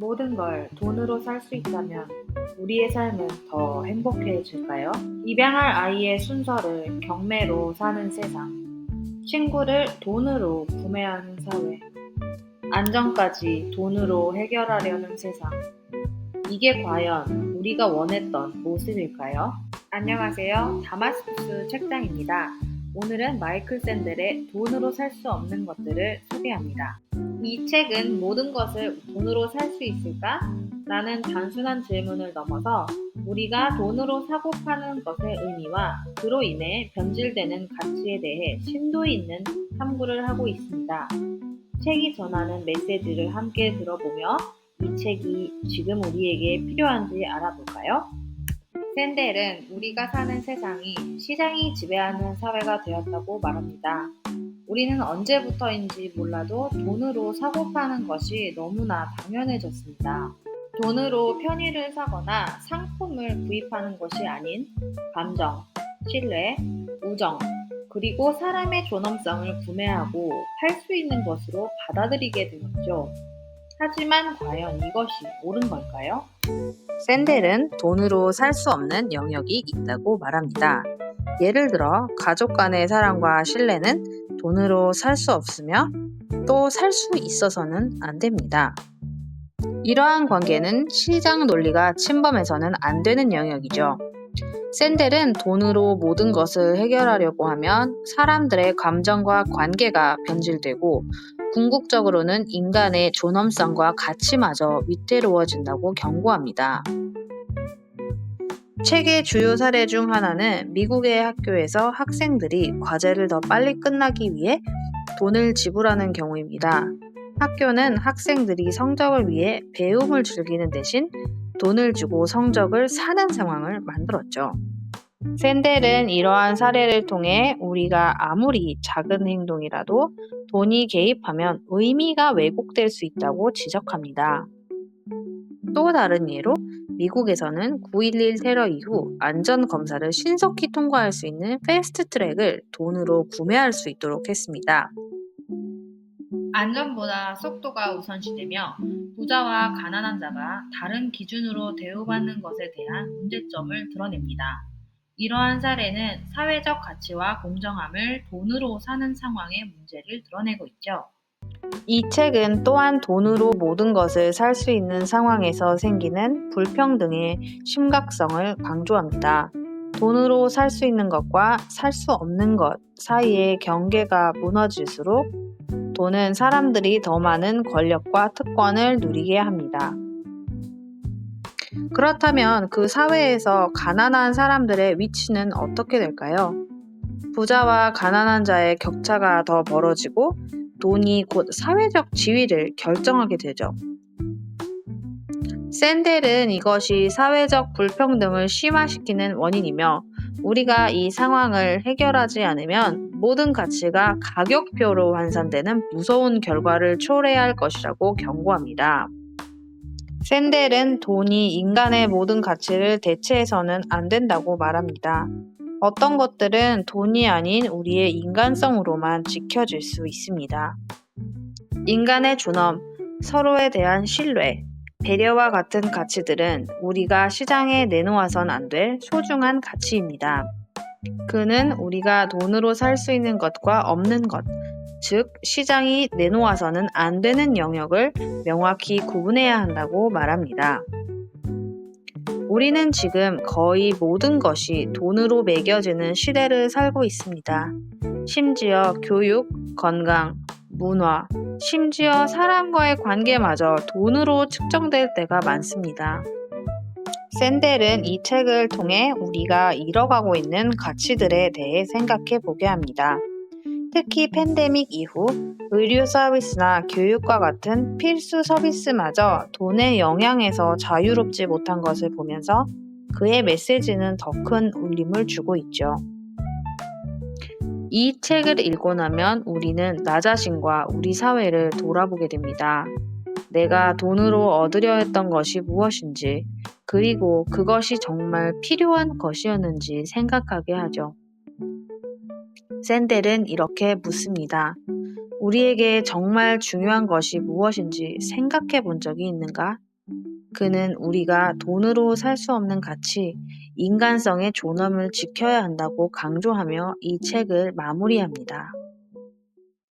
모든 걸 돈으로 살 수 있다면 우리의 삶은 더 행복해질까요? 입양할 아이의 순서를 경매로 사는 세상, 친구를 돈으로 구매하는 사회, 안정까지 돈으로 해결하려는 세상. 이게 과연 우리가 원했던 모습일까요? 안녕하세요. 다마스쿠스 책장입니다. 오늘은 마이클 샌델의 돈으로 살 수 없는 것들을 소개합니다. 이 책은 모든 것을 돈으로 살 수 있을까? 라는 단순한 질문을 넘어서 우리가 돈으로 사고 파는 것의 의미와 그로 인해 변질되는 가치에 대해 심도 있는 탐구를 하고 있습니다. 책이 전하는 메시지를 함께 들어보며 이 책이 지금 우리에게 필요한지 알아볼까요? 샌델은 우리가 사는 세상이 시장이 지배하는 사회가 되었다고 말합니다. 우리는 언제부터인지 몰라도 돈으로 사고 파는 것이 너무나 당연해졌습니다. 돈으로 편의를 사거나 상품을 구입하는 것이 아닌 감정, 신뢰, 우정, 그리고 사람의 존엄성을 구매하고 팔 수 있는 것으로 받아들이게 되었죠. 하지만 과연 이것이 옳은 걸까요? 샌델은 돈으로 살 수 없는 영역이 있다고 말합니다. 예를 들어 가족 간의 사랑과 신뢰는 돈으로 살 수 없으며 또 살 수 있어서는 안 됩니다. 이러한 관계는 시장 논리가 침범해서는 안 되는 영역이죠. 샌델은 돈으로 모든 것을 해결하려고 하면 사람들의 감정과 관계가 변질되고 궁극적으로는 인간의 존엄성과 가치마저 위태로워진다고 경고합니다. 책의 주요 사례 중 하나는 미국의 학교에서 학생들이 과제를 더 빨리 끝나기 위해 돈을 지불하는 경우입니다. 학교는 학생들이 성적을 위해 배움을 즐기는 대신 돈을 주고 성적을 사는 상황을 만들었죠. 샌델은 이러한 사례를 통해 우리가 아무리 작은 행동이라도 돈이 개입하면 의미가 왜곡될 수 있다고 지적합니다. 또 다른 예로 미국에서는 9.11 테러 이후 안전검사를 신속히 통과할 수 있는 패스트 트랙을 돈으로 구매할 수 있도록 했습니다. 안전보다 속도가 우선시되며 부자와 가난한 자가 다른 기준으로 대우받는 것에 대한 문제점을 드러냅니다. 이러한 사례는 사회적 가치와 공정함을 돈으로 사는 상황의 문제를 드러내고 있죠. 이 책은 또한 돈으로 모든 것을 살 수 있는 상황에서 생기는 불평등의 심각성을 강조합니다. 돈으로 살 수 있는 것과 살 수 없는 것 사이의 경계가 무너질수록 돈은 사람들이 더 많은 권력과 특권을 누리게 합니다. 그렇다면 그 사회에서 가난한 사람들의 위치는 어떻게 될까요? 부자와 가난한 자의 격차가 더 벌어지고 돈이 곧 사회적 지위를 결정하게 되죠. 샌델은 이것이 사회적 불평등을 심화시키는 원인이며 우리가 이 상황을 해결하지 않으면 모든 가치가 가격표로 환산되는 무서운 결과를 초래할 것이라고 경고합니다. 샌델은 돈이 인간의 모든 가치를 대체해서는 안 된다고 말합니다. 어떤 것들은 돈이 아닌 우리의 인간성으로만 지켜질 수 있습니다. 인간의 존엄, 서로에 대한 신뢰, 배려와 같은 가치들은 우리가 시장에 내놓아선 안 될 소중한 가치입니다. 그는 우리가 돈으로 살 수 있는 것과 없는 것, 즉 시장이 내놓아서는 안 되는 영역을 명확히 구분해야 한다고 말합니다. 우리는 지금 거의 모든 것이 돈으로 매겨지는 시대를 살고 있습니다. 심지어 교육, 건강, 문화, 심지어 사람과의 관계마저 돈으로 측정될 때가 많습니다. 샌델은 이 책을 통해 우리가 잃어가고 있는 가치들에 대해 생각해 보게 합니다. 특히 팬데믹 이후 의료 서비스나 교육과 같은 필수 서비스마저 돈의 영향에서 자유롭지 못한 것을 보면서 그의 메시지는 더 큰 울림을 주고 있죠. 이 책을 읽고 나면 우리는 나 자신과 우리 사회를 돌아보게 됩니다. 내가 돈으로 얻으려 했던 것이 무엇인지, 그리고 그것이 정말 필요한 것이었는지 생각하게 하죠. 샌델은 이렇게 묻습니다. 우리에게 정말 중요한 것이 무엇인지 생각해 본 적이 있는가? 그는 우리가 돈으로 살 수 없는 가치, 인간성의 존엄을 지켜야 한다고 강조하며 이 책을 마무리합니다.